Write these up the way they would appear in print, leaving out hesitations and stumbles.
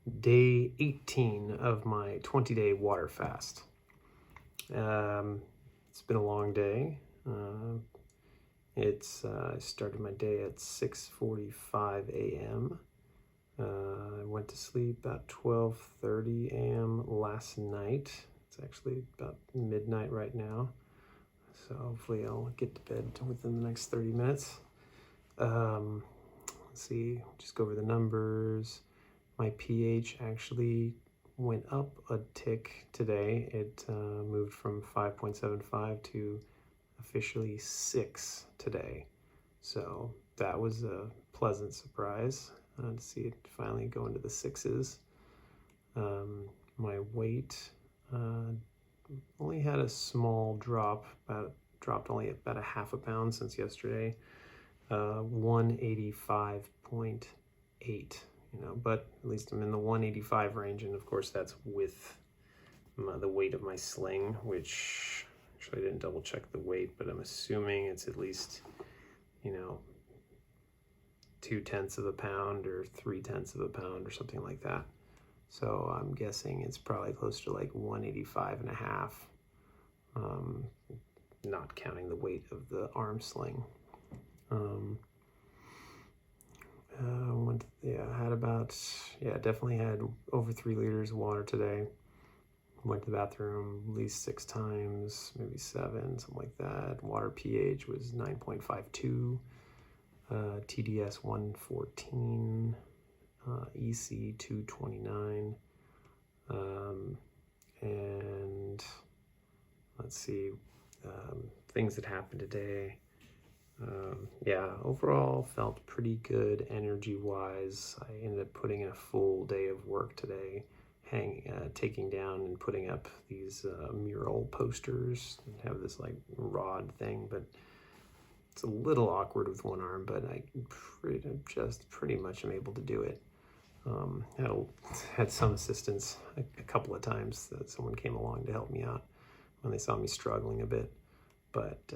day 18 of my 20-day water fast. It's been a long day. I started my day at 6:45 a.m. I went to sleep about 12:30 a.m. last night. It's actually about midnight right now, so hopefully I'll get to bed within the next 30 minutes. Let's see, just go over the numbers. My pH actually went up a tick today. It moved from 5.75 to officially 6 today. So that was a pleasant surprise to see it finally go into the 6s. My weight only had a small drop, dropped only about a half a pound since yesterday. 185.8, but at least I'm in the 185 range, and of course that's with the weight of my sling, which actually I didn't double check the weight, but I'm assuming it's at least 2/10 of a pound or 3/10 of a pound or something like that. So I'm guessing it's probably close to like 185 and a half, not counting the weight of the arm sling. Definitely had over 3 liters of water today. Went to the bathroom at least 6 times, maybe 7, something like that. Water pH was 9.52, TDS 114, EC 229, and let's see, things that happened today. Overall felt pretty good energy-wise. I ended up putting in a full day of work today, taking down and putting up these mural posters that have this like rod thing, but it's a little awkward with one arm, but I pretty much am able to do it. Had some assistance a couple of times that someone came along to help me out when they saw me struggling a bit. But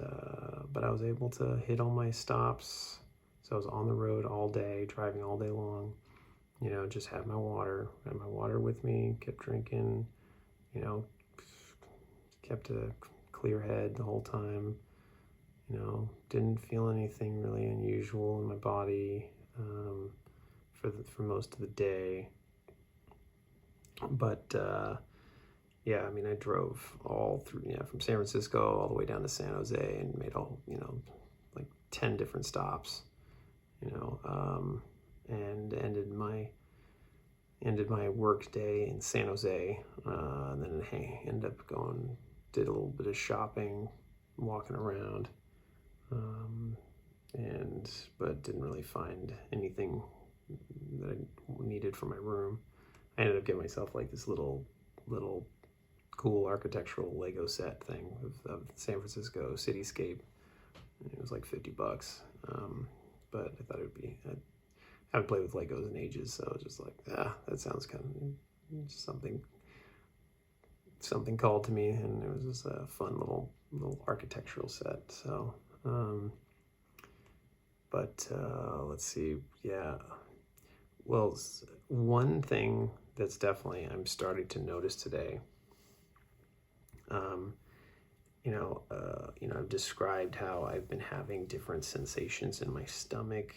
I was able to hit all my stops. So I was on the road all day, driving all day long. Just had my water with me, kept drinking, kept a clear head the whole time. Didn't feel anything really unusual in my body for most of the day. But I drove all through, from San Francisco all the way down to San Jose and made like 10 different stops, and ended my work day in San Jose, and then ended up did a little bit of shopping, walking around, but didn't really find anything that I needed for my room. I ended up getting myself like this little cool architectural Lego set thing of San Francisco cityscape. It was like $50, but I thought I haven't played with Legos in ages, so I was just like, that sounds kind of something called to me, and it was just a fun little architectural set. So, let's see, well, one thing that's definitely I'm starting to notice today. I've described how I've been having different sensations in my stomach,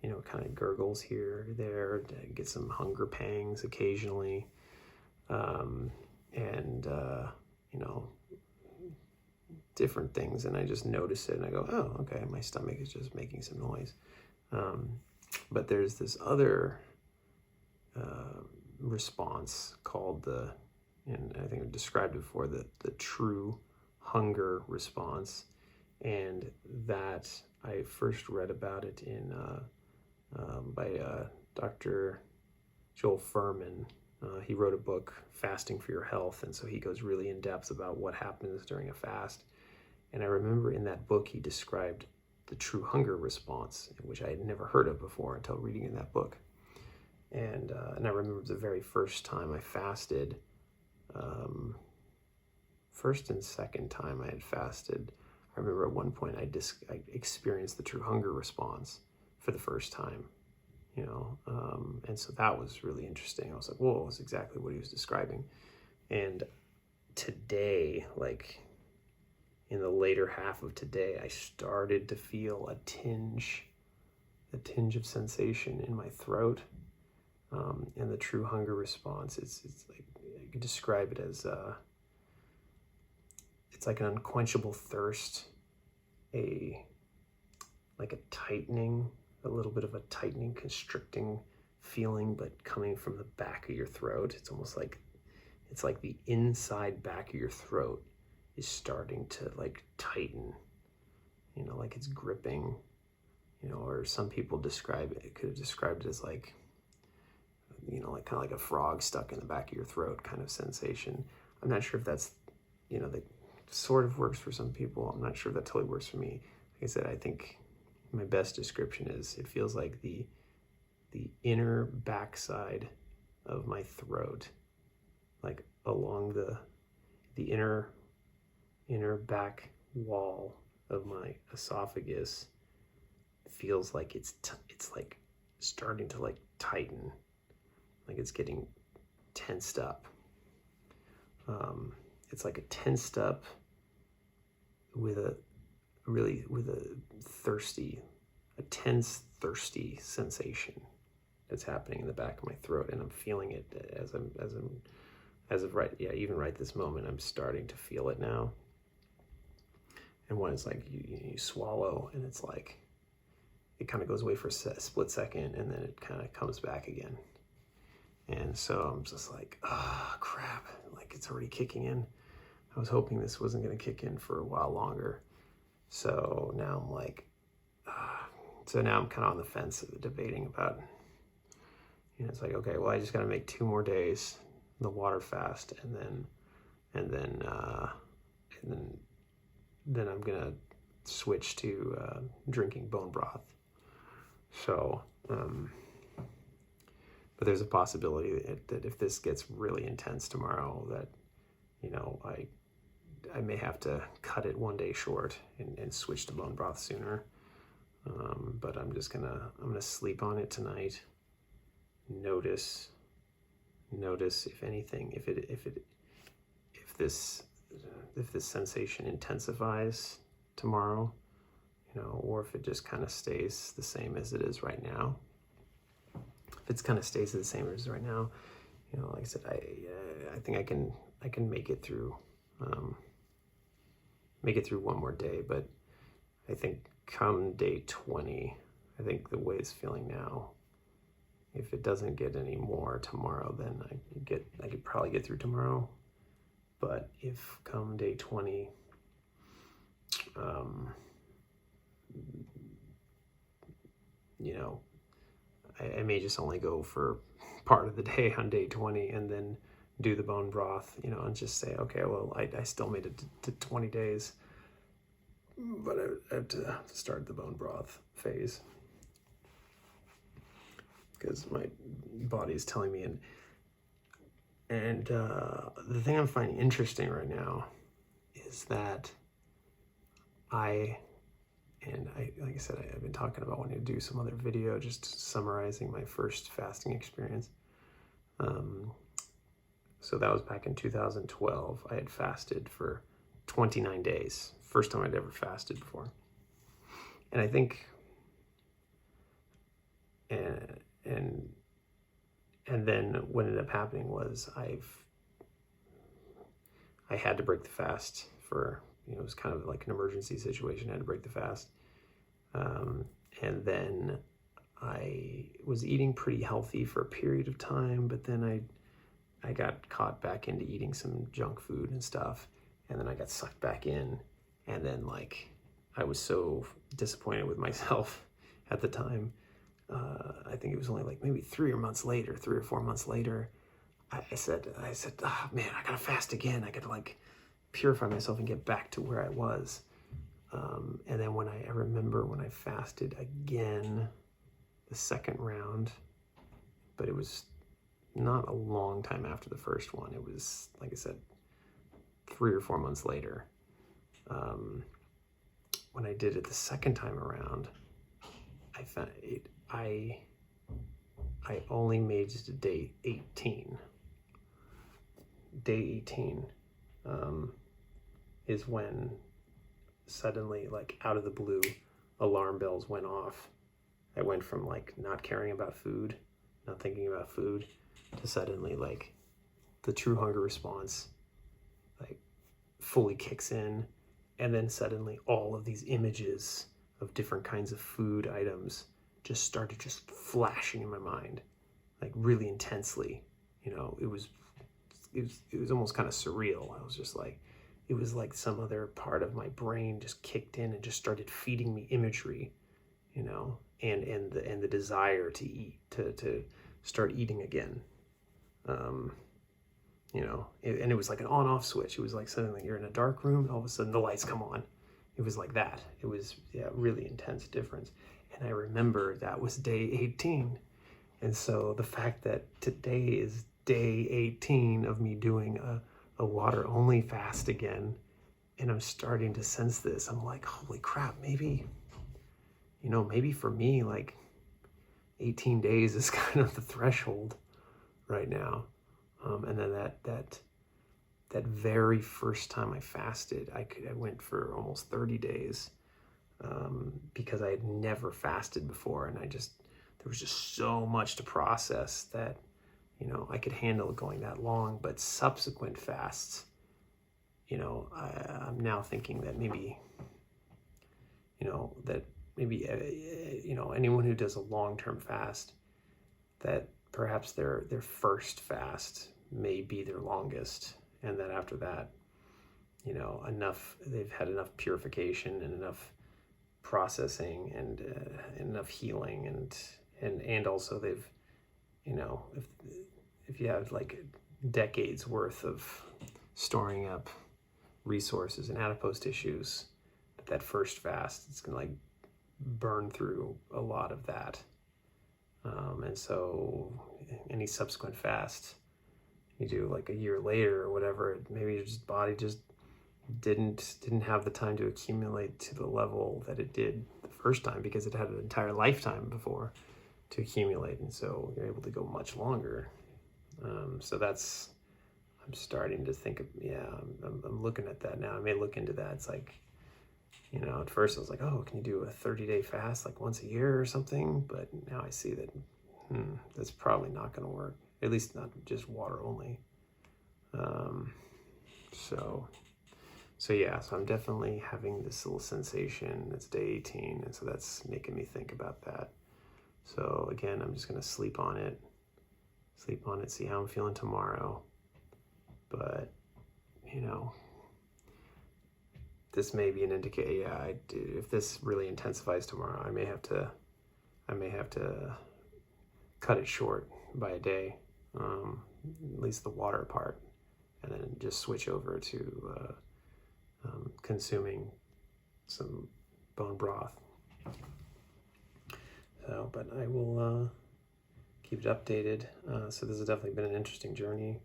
kind of gurgles here or there, get some hunger pangs occasionally, different things. And I just notice it and I go, oh, okay, my stomach is just making some noise. But there's this other response called and I think I've described it before, the true hunger response, and that I first read about it by Dr. Joel Furman. He wrote a book, Fasting for Your Health, and so he goes really in depth about what happens during a fast. And I remember in that book he described the true hunger response, which I had never heard of before until reading in that book. And I remember the very first time I fasted, first and second time I had fasted, I remember at one point I experienced the true hunger response for the first time. and so that was really interesting. I was like, whoa, that's exactly what he was describing. And today, like in the later half of today, I started to feel a tinge of sensation in my throat. And the true hunger response, it's like, I could describe it as, it's like an unquenchable thirst, like a tightening, a little bit of a tightening, constricting feeling, but coming from the back of your throat. It's almost like, it's like the inside back of your throat is starting to like tighten, like it's gripping, or some people could have described it as like, like kind of like a frog stuck in the back of your throat kind of sensation. I'm not sure if that's, that sort of works for some people. I'm not sure if that totally works for me. Like I said, I think my best description is it feels like the inner backside of my throat, like along the inner back wall of my esophagus, feels like it's like starting to like tighten, like it's getting tensed up. It's like a tensed up with a tense, thirsty sensation that's happening in the back of my throat, and I'm feeling it as of right, even right this moment, I'm starting to feel it now. And when it's like you swallow, and it's like it kind of goes away for a split second, and then it kind of comes back again. And so I'm just like, crap, like it's already kicking in. I was hoping this wasn't going to kick in for a while longer. So now I'm like, so now I'm kind of on the fence debating about, it's like, okay, well, I just got to make 2 more days, the water fast, and then I'm going to switch to drinking bone broth. So, but there's a possibility that if this gets really intense tomorrow, that, I may have to cut it 1 day short and switch to bone broth sooner. But I'm gonna sleep on it tonight. Notice if anything, if this sensation intensifies tomorrow, or if it just kind of stays the same as it is right now. If it kind of stays the same as right now, like I said, I think I can make it through 1 more day. But I think come day 20, I think the way it's feeling now, if it doesn't get any more tomorrow, then I could probably get through tomorrow. But if come day 20, I may just only go for part of the day on day 20 and then do the bone broth, and just say, okay, well, I still made it to 20 days, but I have to start the bone broth phase because my body is telling me. And the thing I'm finding interesting right now is that like I said, I've been talking about wanting to do some other video just summarizing my first fasting experience. So that was back in 2012. I had fasted for 29 days. First time I'd ever fasted before. And I think, and then what ended up happening was I had to break the fast for, it was kind of like an emergency situation. I had to break the fast. And then I was eating pretty healthy for a period of time, but then I got caught back into eating some junk food and stuff. And then I got sucked back in. And then I was so disappointed with myself at the time. I think it was only maybe 3 or 4 months later, I said, oh man, I gotta fast again. I gotta purify myself and get back to where I was. And then I remember when I fasted again, the second round, but it was not a long time after the first one. It was, like I said, 3 or 4 months later. When I did it the second time around, I found I only made it to day 18. Day 18 is when suddenly, like out of the blue, alarm bells went off. I went from like not caring about food, not thinking about food, to suddenly like the true hunger response like fully kicks in, and then suddenly all of these images of different kinds of food items just started just flashing in my mind, like really intensely. You know, it was almost kind of surreal. I was just like, it was like some other part of my brain just kicked in and just started feeding me imagery, you know, and the desire to eat, to start eating again. You know, and it was like an on-off switch. It was like suddenly you're in a dark room, and all of a sudden the lights come on. It was like that. It was, yeah, really intense difference. And I remember that was day 18. And so the fact that today is day 18 of me doing a water-only fast again, and I'm starting to sense this, I'm like, holy crap, maybe, you know, maybe for me, like 18 days is kind of the threshold right now. And then that very first time I fasted, I went for almost 30 days because I had never fasted before, and there was just so much to process that, you know, I could handle going that long. But subsequent fasts, you know, I'm now thinking that maybe, you know, you know, anyone who does a long-term fast, that perhaps their first fast may be their longest, and that after that, you know, they've had enough purification and enough processing and enough healing, and also they've, you know, if you have like decades worth of storing up resources and adipose tissues, that first fast, it's gonna like burn through a lot of that. And so any subsequent fast you do like a year later or whatever, maybe your body just didn't have the time to accumulate to the level that it did the first time, because it had an entire lifetime before to accumulate, and so you're able to go much longer. So that's, I'm starting to think of, yeah, I'm looking at that now. I may look into that. It's like, you know, at first I was like, oh, can you do a 30-day fast like once a year or something? But now I see that that's probably not going to work, at least not just water only. So yeah, so I'm definitely having this little sensation. That's day 18, and so that's making me think about that. So again, I'm just going to sleep on it, see how I'm feeling tomorrow. But, you know, this may be an indicator. Yeah, if this really intensifies tomorrow, I may have to cut it short by a day, at least the water part, and then just switch over to consuming some bone broth. So, but I will keep it updated. So this has definitely been an interesting journey.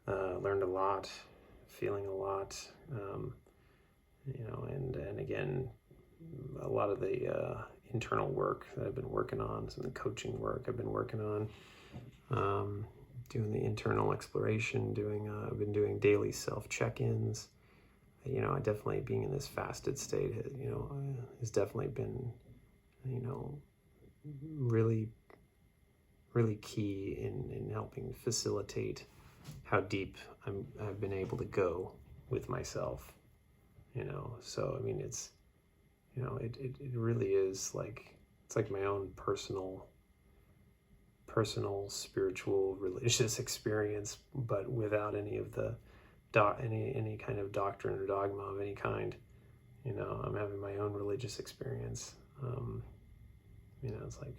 Learned a lot, feeling a lot, you know, and again, a lot of the internal work that I've been working on, some of the coaching work I've been working on, doing the internal exploration, I've been doing daily self check-ins. You know, I definitely, being in this fasted state, you know, has definitely been, you know, really, really key in helping facilitate how deep I've been able to go with myself, you know. So I mean, it's, you know, it really is like, it's like my own personal spiritual religious experience, but without any of the any kind of doctrine or dogma of any kind. You know, I'm having my own religious experience. You know, it's like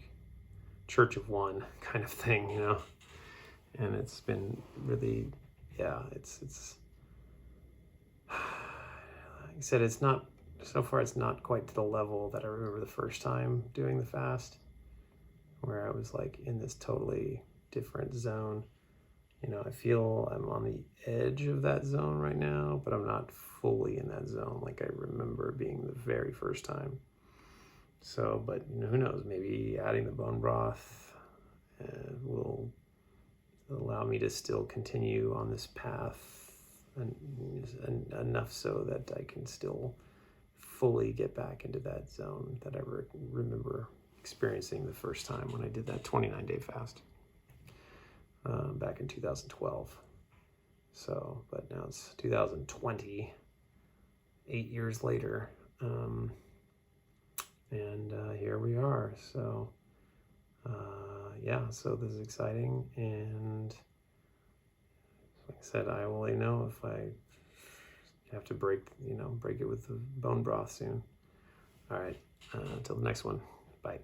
Church of One kind of thing, you know. And it's been really, yeah, it's like I said, it's not, so far it's not quite to the level that I remember the first time doing the fast, where I was like in this totally different zone. You know, I feel I'm on the edge of that zone right now, but I'm not fully in that zone like I remember being the very first time. So, but you know, who knows, maybe adding the bone broth will allow me to still continue on this path, and enough so that I can still fully get back into that zone that I remember experiencing the first time when I did that 29-day fast back in 2012. So, but now it's 2020, 8 years later, and here we are. So yeah, so this is exciting, and like I said, I will let you know if I have to break it with the bone broth soon. All right, until the next one, bye.